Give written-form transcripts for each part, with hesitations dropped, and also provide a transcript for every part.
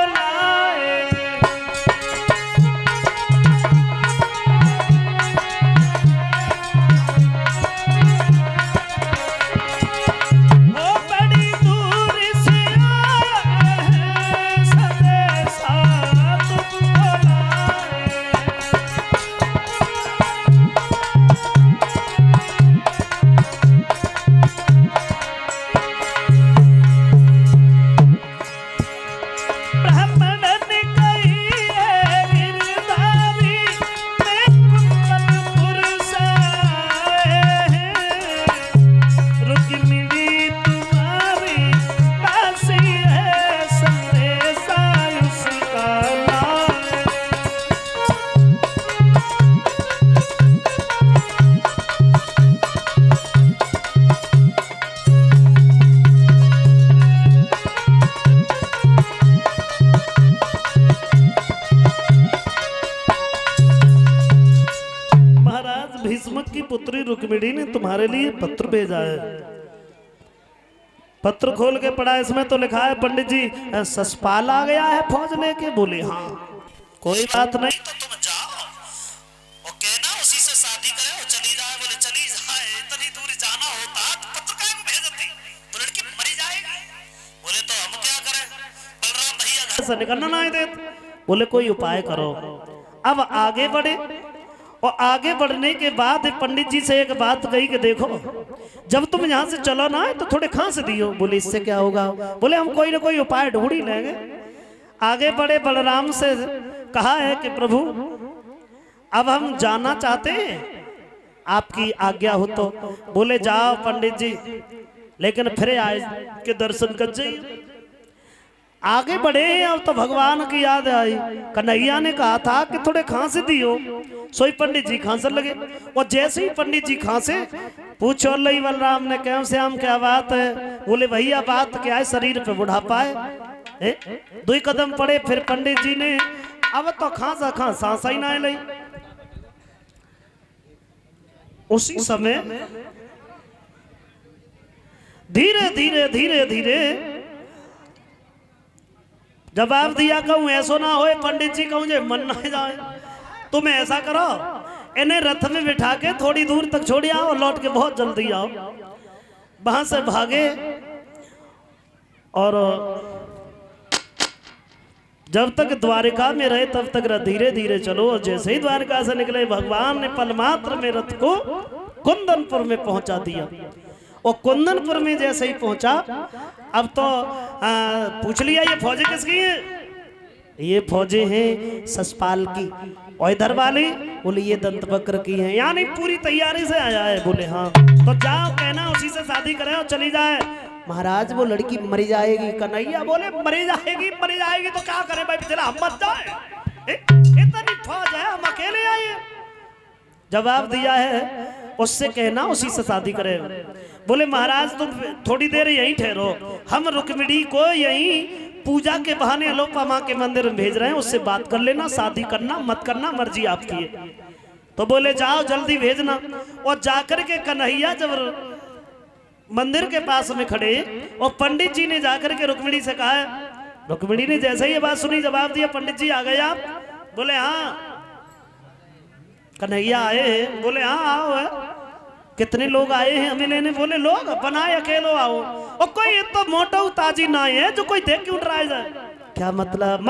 लाए। ओ बड़ी दूर से आया है संदेशा तुमको लाए। ब्राह्मणन कही है गिरधारी मैं कुंदनपुर से आए हैं। रुक्मिणी तुम्हारी दासी है संदेशा उसका लाए। महाराज भीष्म की पुत्री रुक्मिणी ने तुम्हारे लिए पत्र भेजा है। पत्र खोल के पढ़ा, इसमें तो लिखा है पंडित जी ससपाल आ गया है फौज लेके। बोले हाँ कोई बात नहीं, तो तुम जाओ और कहना उसी से शादी करे और चली जाए। बोले चली जाए, इतनी दूर जाना होता तो पत्र काहे को भेजती, तो लड़की मरी जाएगी। बोले तो हम क्या करें, बलराम भैया घर से निकलना नहीं देते। बोले कोई उपाय करो। अब आगे बढ़े और आगे बढ़ने के बाद पंडित जी से एक बात कही कि देखो जब तुम यहाँ से चलो ना तो थोड़े खांस दियो। बोले इससे क्या होगा। बोले हम कोई ना कोई उपाय ढूंढ ही लेंगे। आगे बढ़े, बलराम से कहा है कि प्रभु अब हम जाना चाहते हैं, आपकी आज्ञा हो तो। बोले जाओ पंडित जी, लेकिन फिर आए के दर्शन कर जाइए। आगे बढ़े अब तो भगवान की याद आई। कन्हैया ने कहा था कि थोड़े खांसे दियो। सोई पंडित जी खांसर लगे और जैसे ही पंडित जी खांसे पूछो लई बलराम ने क्यों श्याम क्या बात है। बोले भैया बात क्या है, शरीर पे बुढ़ापा है। 2 कदम पड़े, फिर पंडित जी ने अब तो खांसा खां सांसा ही ना लई। उसी समय धीरे धीरे धीरे धीरे जवाब दिया, कहूं ऐसो ना होए पंडित जी, कहूं जे मन ना जाए। तुम ऐसा करो, इन्हें रथ में बिठा के थोड़ी दूर तक छोड़ आओ, लौट के बहुत जल्दी आओ। वहां से भागे और जब तक द्वारिका में रहे तब तक धीरे धीरे चलो। और जैसे ही द्वारिका से निकले भगवान ने पलमात्र में रथ को कुंदनपुर में पहुंचा दिया। और कुंदनपुर में जैसे ही पहुंचा, अब तो पूछ लिया ये फौजें किसकी है। ये फौजें हैं ससपाल की। और इधर वाली बोले ये दंतवक्र की है, यानी पूरी तैयारी से आया है। बोले हाँ तो जाओ कहना उसी से शादी करे और चली जाए। महाराज वो लड़की मरी जाएगी। कन्हैया बोले मरी जाएगी तो क्या करे भाई, चला हम मत जाए, इतनी फौज है, हम अकेले आए। जवाब दिया है उससे कहना उसी से शादी करे। बोले महाराज तुम थोड़ी देर यहीं ठहरो, हम रुक्मिणी को यहीं पूजा के बहाने अलोपा माँ के मंदिर में भेज रहे हैं, उससे बात कर लेना, शादी करना मत करना मर्जी आपकी है। तो बोले जाओ जल्दी भेजना। और जाकर के कन्हैया जब मंदिर के पास में खड़े और पंडित जी ने जाकर के रुक्मिणी से कहा, रुक्मिणी ने जैसे ही ये बात सुनी जवाब दिया, पंडित जी आ गए आप। बोले हाँ। कन्हैया आए हैं। बोले हाँ आओ है। कितने लोग आए हैं हमें लेने। बोले लोग बनाए अकेलो आओ। और कोई तो मोटा ताजी ना है जो कोई देख क्यों डराए जाए। क्या मतलब?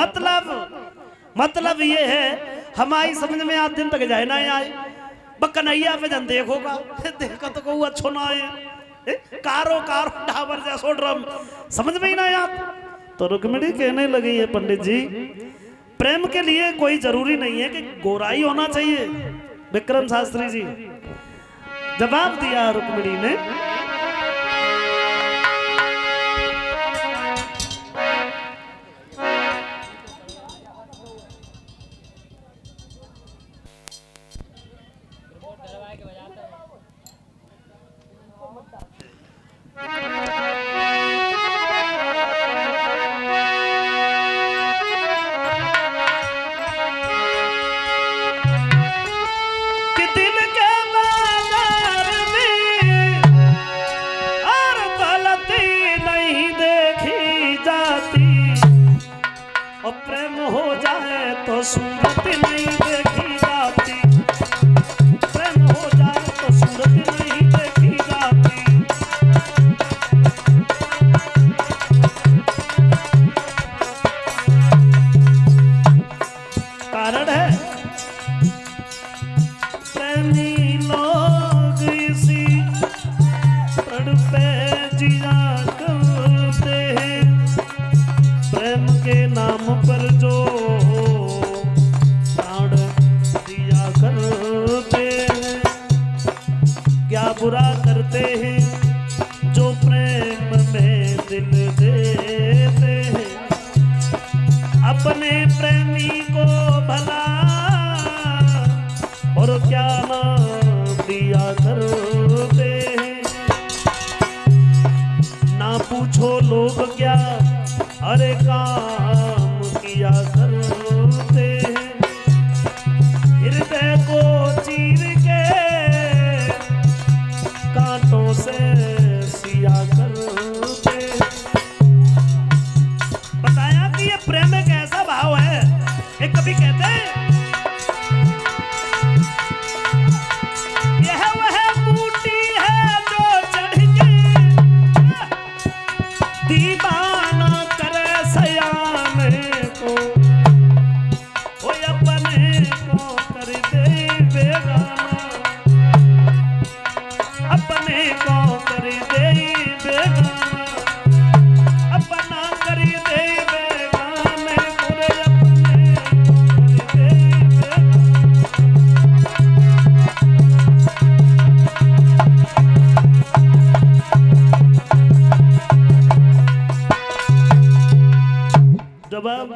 मतलब ये है हमारी समझ में आज दिन तक जाए ना आए। कन्हैया पे जन देखोगा देखा तो कहूँ अच्छो ना आए, कारो ढाबर जैसो ड्रम, समझ में ही ना यार। तो रुक्मिणी कहने लगी है पंडित जी प्रेम के लिए कोई जरूरी नहीं है कि गोराई होना चाहिए। विक्रम शास्त्री जी जवाब दिया रुक्मिणी ने, और प्रेम हो जाए तो सूरत नहीं देखी जाती, प्रेम हो जाए तो सूरत नहीं देखी जाती। कारण है प्रेमी लोग इसी प्रण पे जिया करते हैं, प्रेम के नाम पर जो प्राण दिया करते हैं। क्या बुरा करते हैं जो प्रेम में दिल देते हैं, अपने प्रेमी को भला और क्या नाम दिया करते हैं। ना पूछो लोग क्या अरे काम किया करते हैं, हृदय को चीर के कांटों से सिया करते हैं। बताया कि ये प्रेम एक ऐसा भाव है, एक कभी कहते हैं यह वह बूटी है जो चढ़ के दीवाना करे सयाने को, वो अपने को कर दे बेगाना, अपने को कर दे बेगाना, अपना कर दे बेगाने, पूरे अपने को कर दे बेगाना। जवाब